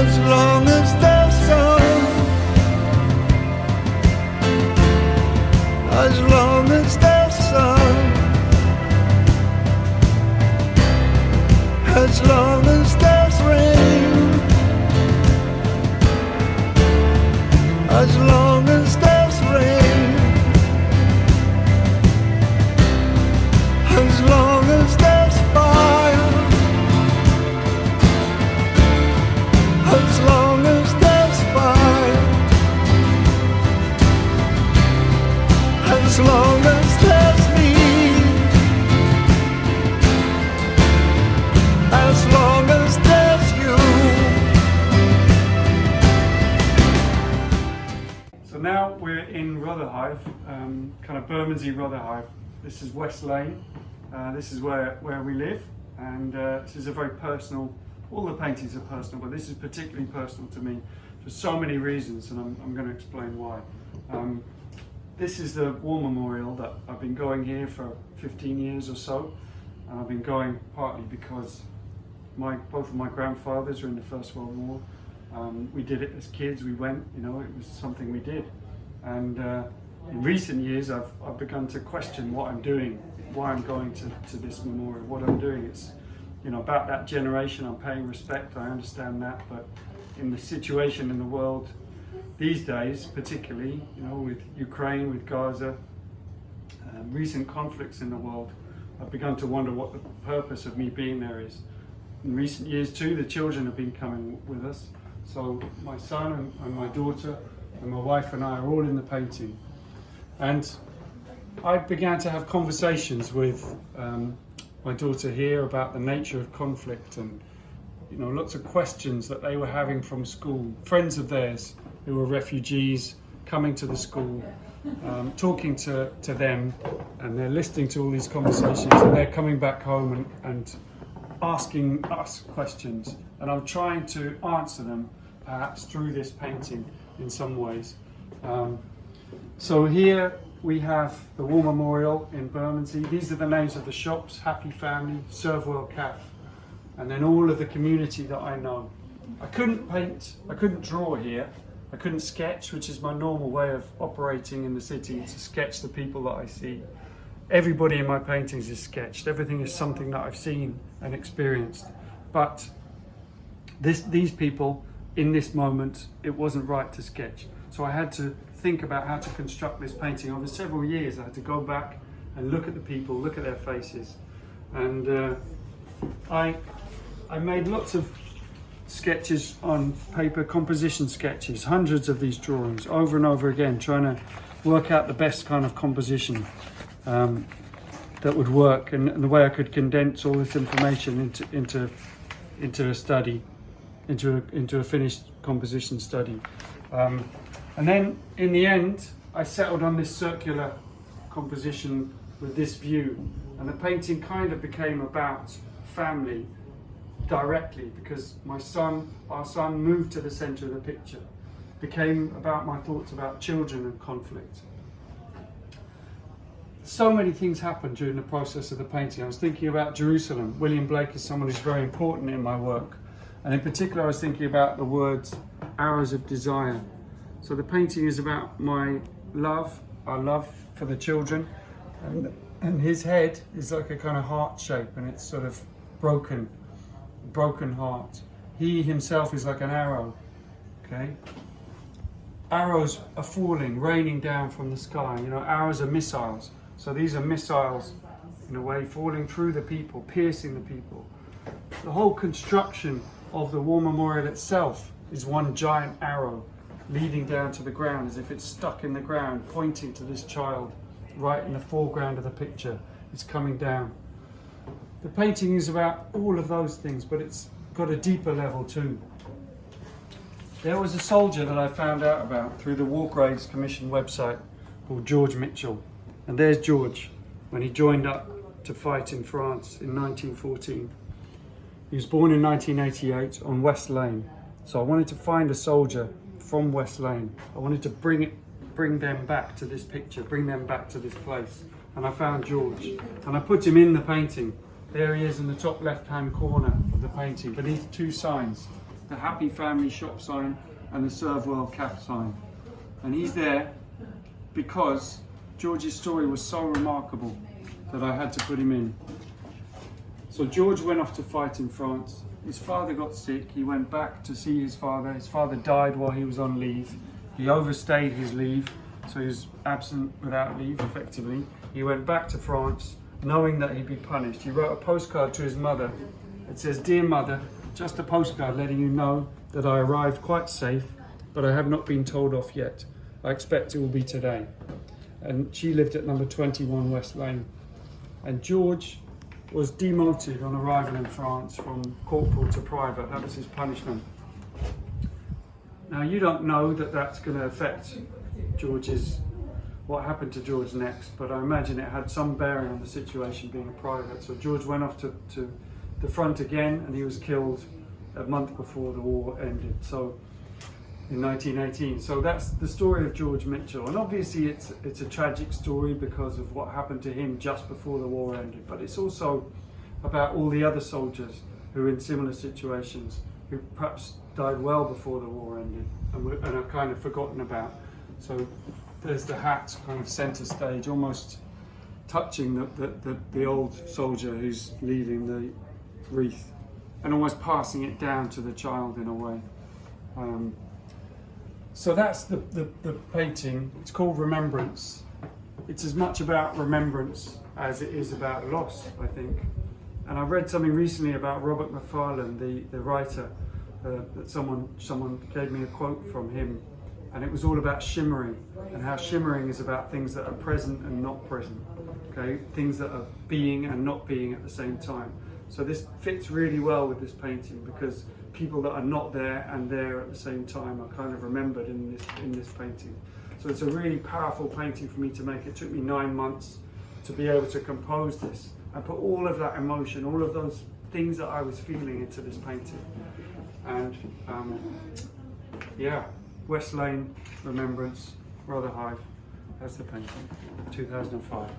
as long as there's sun, as long as there's sun, as long as there's rain, as long as there's rain, as long as there's fire, as long as there's fire, as long as there's me, as long as there's you. So now we're in Rotherhithe, kind of Bermondsey Rotherhithe. This is West Lane. This is where we live, and this is a very personal. All the paintings are personal, but this is particularly personal to me for so many reasons, and I'm going to explain why. This is the war memorial that I've been going here for 15 years or so, and I've been going partly because both of my grandfathers were in the First World War. We did it as kids. We went, it was something we did, and in recent years I've begun to question what I'm doing, why I'm going to this memorial, what I'm doing. It's about that generation. I'm paying respect, I understand that, but in the situation in the world these days, particularly with Ukraine, with Gaza, recent conflicts in the world, I've begun to wonder what the purpose of me being there is. In recent years too, the children have been coming with us, so my son and my daughter and my wife and I are all in the painting, and I began to have conversations with my daughter here about the nature of conflict, and lots of questions that they were having from school. Friends of theirs who were refugees coming to the school, talking to them, and they're listening to all these conversations, and they're coming back home and asking us questions, and I'm trying to answer them perhaps through this painting in some ways. So here we have the War Memorial in Bermondsey. These are the names of the shops: Happy Family, Servewell Cafe, and then all of the community that I know. I couldn't paint, I couldn't draw here, I couldn't sketch, which is my normal way of operating in the city, to sketch the people that I see. Everybody in my paintings is sketched. Everything is something that I've seen and experienced. But these people, in this moment, it wasn't right to sketch. So I had to think about how to construct this painting. Over several years I had to go back and look at the people, look at their faces, and I made lots of sketches on paper, composition sketches, hundreds of these drawings over and over again, trying to work out the best kind of composition that would work, and the way I could condense all this information into a study, into a finished composition study. And then in the end, I settled on this circular composition with this view, and the painting kind of became about family directly, because our son moved to the center of the picture. It became about my thoughts about children and conflict. So many things happened during the process of the painting. I was thinking about Jerusalem. William Blake is someone who's very important in my work, and in particular I was thinking about the words "hours of desire." So the painting is about my love, our love for the children, and his head is like a kind of heart shape, and it's sort of broken heart. He himself is like an arrow, okay? Arrows are falling, raining down from the sky. Arrows are missiles. So these are missiles, in a way, falling through the people, piercing the people. The whole construction of the War Memorial itself is one giant arrow leading down to the ground, as if it's stuck in the ground, pointing to this child right in the foreground of the picture. It's coming down. The painting is about all of those things, but it's got a deeper level too. There was a soldier that I found out about through the War Graves Commission website called George Mitchell. And there's George when he joined up to fight in France in 1914. He was born in 1988 on West Lane. So I wanted to find a soldier from West Lane. I wanted to bring them back to this picture, bring them back to this place. And I found George, and I put him in the painting. There he is in the top left-hand corner of the painting, beneath two signs. the Happy Family shop sign and the Serve Well Cafe sign. And he's there because George's story was so remarkable that I had to put him in. So George went off to fight in France. His father got sick. He went back to see his father. His father died while he was on leave. He overstayed his leave, so he was absent without leave, effectively. He went back to France, knowing that he'd be punished. He wrote a postcard to his mother. It says, "Dear mother, just a postcard letting you know that I arrived quite safe, but I have not been told off yet. I expect it will be today." And she lived at number 21 West Lane. And George was demoted on arrival in France from corporal to private. That was his punishment. Now, you don't know that that's going to affect what happened to George next, but I imagine it had some bearing on the situation being a private. So George went off to the front again, and he was killed a month before the war ended, so in 1918. So that's the story of George Mitchell, and obviously it's a tragic story because of what happened to him just before the war ended, but it's also about all the other soldiers who are in similar situations, who perhaps died well before the war ended and are kind of forgotten about. So there's the hat kind of centre stage, almost touching the old soldier who's leaving the wreath and almost passing it down to the child in a way. So that's the painting. It's called Remembrance. It's as much about remembrance as it is about loss, I think. And I read something recently about Robert Macfarlane, the writer, that someone gave me a quote from him, and it was all about shimmering, and how shimmering is about things that are present and not present, okay? Things that are being and not being at the same time. So this fits really well with this painting because people that are not there and there at the same time are kind of remembered in this painting. So it's a really powerful painting for me to make. It took me 9 months to be able to compose this and put all of that emotion, all of those things that I was feeling into this painting. And yeah, West Lane, Remembrance, Rotherhithe, that's the painting, 2005.